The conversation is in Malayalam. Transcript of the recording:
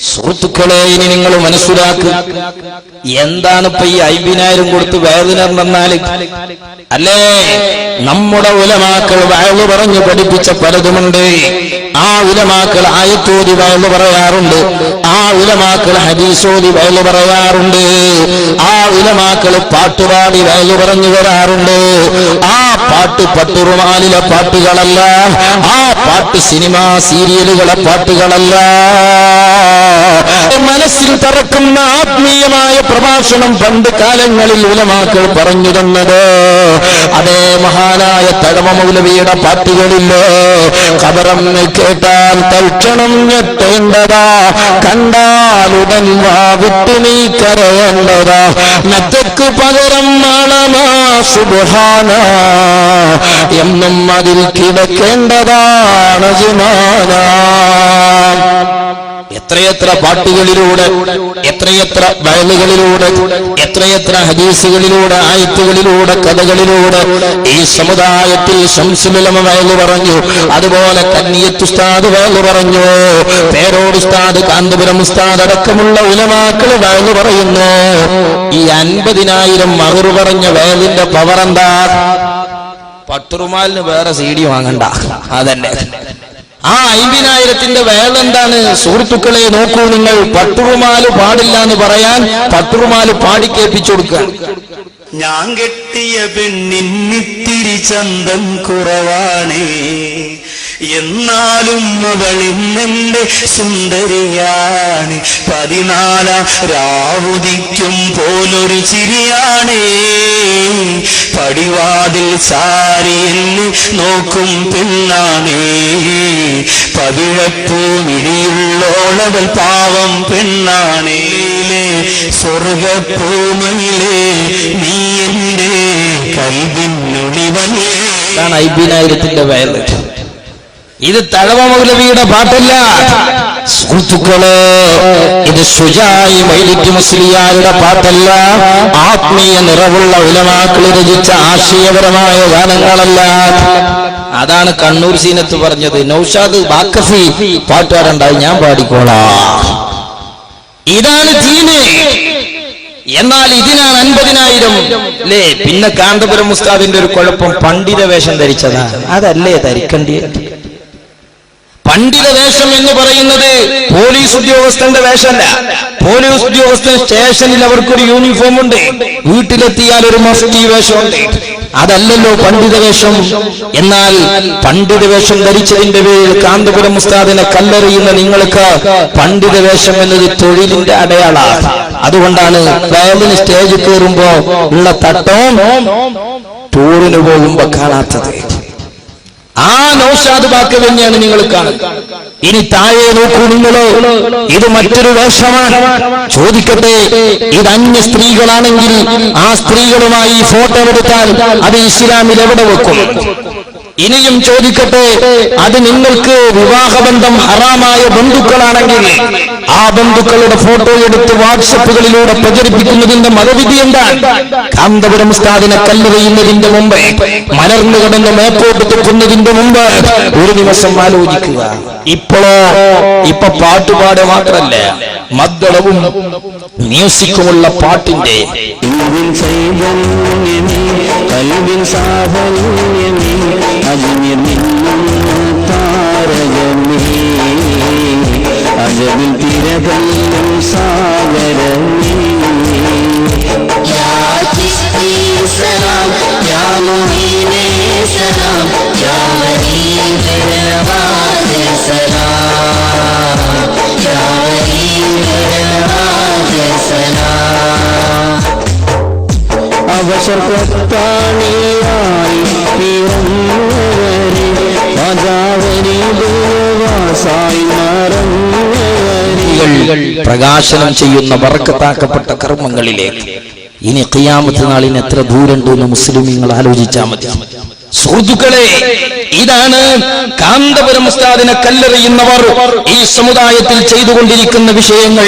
സുഹൃത്തുക്കളെ, ഇനി നിങ്ങൾ മനസ്സിലാക്കുക, എന്താണ് ഇപ്പൊ ഈ 50,000 കൊടുത്ത് വേദനർന്നാല്? അല്ലേ, നമ്മുടെ ഉലമാക്കൾ വയല് പറഞ്ഞു പഠിപ്പിച്ച പലതുമുണ്ട്. ആ ഉലമാക്കൾ ആയത്തോതി വയല് പറയാറുണ്ട്, ആ ഉലമാക്കൾ ഹദീസോതി വയല് പറയാറുണ്ട്, ആ ഉലമാക്കൾ പാട്ടുപാടി വയല് പറഞ്ഞു വരാറുണ്ട്. ആ പാട്ട് പട്ടുറുമാലിലെ പാട്ടുകളല്ല, ആ പാട്ട് സിനിമാ സീരിയലുകളെ പാട്ടുകളല്ല. മനസ്സിൽ തറക്കുന്ന ആത്മീയമായ പ്രഭാഷണം പണ്ട് കാലങ്ങളിൽ ഉലമാക്കൾ പറഞ്ഞു തന്നത് അതേ മഹാനായ തഴവ മൗലവിയുടെ പാട്ടുകളില്ലോ. ഖബറന്ന് കേട്ടാൽ തൽക്ഷണം ഞെട്ടേണ്ടതാ, കണ്ടാലുടൻ വാവിട്ട് നീ കരയേണ്ടതാ, നത്തക്ക് പകരം മാളമാ സുബ്ഹാന എന്നും അതിൽ കിടക്കേണ്ടതാണ് ജുമാന. എത്രയെത്ര പാട്ടുകളിലൂടെ, എത്രയെത്ര വയലുകളിലൂടെ, എത്രയെത്ര ഹദീസുകളിലൂടെ, ആയത്തുകളിലൂടെ, കഥകളിലൂടെ ഈ സമുദായത്തിൽ ശംസുൽ ഉലമ വയല് പറഞ്ഞു, അതുപോലെ കന്നിയത്ത് ഉസ്താദ് വയല് പറഞ്ഞു, പേരോട് ഉസ്താദ്, കാന്തപുരം ഉസ്താദ് അടക്കമുള്ള ഉലമാക്കൾ വയല് പറയുന്നു. ഈ 50,000 മഹർ പറഞ്ഞ വയലിന്റെ പവർ എന്താ? പട്ടുറുമാലിന് വേറെ CD വാങ്ങണ്ട, അതന്നെ. ആ 50,000ന്റെ വേളെന്താണ്? സുഹൃത്തുക്കളെ നോക്കൂ നിങ്ങൾ, പട്ടുറുമാല് പാടില്ല എന്ന് പറയാൻ പട്ടുറുമാല് പാടിക്കേൽപ്പിച്ചു കൊടുക്കുക. ഞാൻ കെട്ടിയ പെണ്ണിന്നിത്തിരി ചന്തം കുറവാണേ, എന്നാലും മകളിന്നെന്റെ സുന്ദരിയാണ്, 14 രാവുദിക്കും പോലൊരു ചിരിയാണേ, പടിവാതിൽ ചാരി എന്നെ നോക്കും പെണ്ണാണേ, പവിഴപ്പൂമിഴിയുള്ളോളവൾ പാവം പെണ്ണാണേ, സ്വർഗപ്പൂമയിലേ നീ എന്റെ കൽവിനുളിവനേ. 50,000ന്റെ വയല്. ഇത് തഴവ മൗലവിയുടെ പാട്ടല്ല സുഹൃത്തുക്കളെ, ഇത് ശുജാഇ മൈലിക് മുസ്ലിയാരുടെ പാട്ടല്ല, ആത്മീയ നിറവുള്ള ഉലമാക്കൾ രചിച്ച ആശയപരമായ ഗാനങ്ങളല്ല. അതാണ് കണ്ണൂർ സീനത്ത് പറഞ്ഞത്, നൗഷാദ് ബാക്കഫി പാട്ടുകാരുണ്ടായി, ഞാൻ പാടിക്കോളാം. ഇതാണ് ദീന്. എന്നാൽ ഇതിനാണ് 50,000 അല്ലേ? പിന്നെ കാന്തപുരം ഉസ്താദിന്റെ ഒരു കുഴപ്പം, പണ്ഡിത വേഷം ധരിച്ചതാണ്. അതല്ലേ ധരിക്കണ്ടേ? പണ്ഡിത വേഷം എന്ന് പറയുന്നത് പോലീസ് ഉദ്യോഗസ്ഥന്റെ വേഷമല്ല. പോലീസ് ഉദ്യോഗസ്ഥൻ സ്റ്റേഷനിൽ അവർക്കൊരു യൂണിഫോം ഉണ്ട്, വീട്ടിലെത്തിയാൽ ഒരു മഫ്തി വേഷമുണ്ട്. അതല്ലല്ലോ പണ്ഡിത വേഷം. എന്നാൽ പണ്ഡിത വേഷം ധരിച്ചതിന്റെ പേരിൽ കാന്തപുരം ഉസ്താദിനെ കല്ലെറിയുന്ന നിങ്ങൾക്ക് പണ്ഡിത വേഷം എന്നത് തൊഴിലിന്റെ അടയാളമാണ്. അതുകൊണ്ടാണ് വയലിന് സ്റ്റേജിൽ കയറുമ്പോ ഉള്ള തട്ടവും ടൂറിന് പോകുമ്പോ കാണാത്തത്. ആ നൗഷാദ് ബാക്ക് തന്നെയാണ് നിങ്ങൾ കാണുന്നത്. ഇനി താഴെ നോക്കൂ നിങ്ങളോ, ഇത് മറ്റൊരു വേഷമാണ്. ചോദിക്കട്ടെ, ഇത് അന്യ സ്ത്രീകളാണെങ്കിൽ ആ സ്ത്രീകളുമായി ഫോട്ടോ എടുത്താൽ അത് ഇസ്ലാമിൽ എവിടെ വെക്കും? ഇനിയും ചോദിക്കട്ടെ, അത് നിങ്ങൾക്ക് വിവാഹബന്ധം ഹറാമായ ബന്ധുക്കളാണെങ്കിൽ ആ ബന്ധുക്കളുടെ ഫോട്ടോ എടുത്ത് വാട്സപ്പുകളിലൂടെ പ്രചരിപ്പിക്കുന്നതിന്റെ മതവിധി എന്താണ്? കാന്തപുരം ഉസ്താദിനെ കല്ലെറിയുന്നതിന്റെ മുമ്പ്, മലർന്നു കിടന്ന് മേപ്പോട്ട് തെക്കുന്നതിന്റെ മുമ്പ് ഒരു നിമിഷം ആലോചിക്കുക. ഇപ്പൊ പാട്ടുപാട് മാത്രല്ല, മദ്ദളവും മ്യൂസിക്കുമുള്ള പാട്ടിന്റെ അജബിൽ തിരതല്ലും സാഗരമേ, യാ ചിശ്തി സലാം, യാ മുഈനേ സലാം, യാ വലീ നവാസ് സലാം, യാ വലീ നവാസ് സലാം. അവസരത്താണിയായി പിറന്നവരെ, മജാവരി ദുവാസായി പ്രകാശനം ചെയ്യുന്ന ബർക്കത്താക്കപ്പെട്ട കർമ്മങ്ങളിലേക്ക് ഇനി ഖിയാമത്ത് നാളിന് എത്ര ദൂരമുണ്ടെന്ന് മുസ്ലിമീങ്ങൾ ആലോചിച്ചാൽ മതി. സുഹൃത്തുക്കളെ, ഇതാണ് കാന്തപുരം ഉസ്താദിനെ കല്ലെറിയുന്നവർ ഈ സമുദായത്തിൽ ചെയ്തുകൊണ്ടിരിക്കുന്ന വിഷയങ്ങൾ.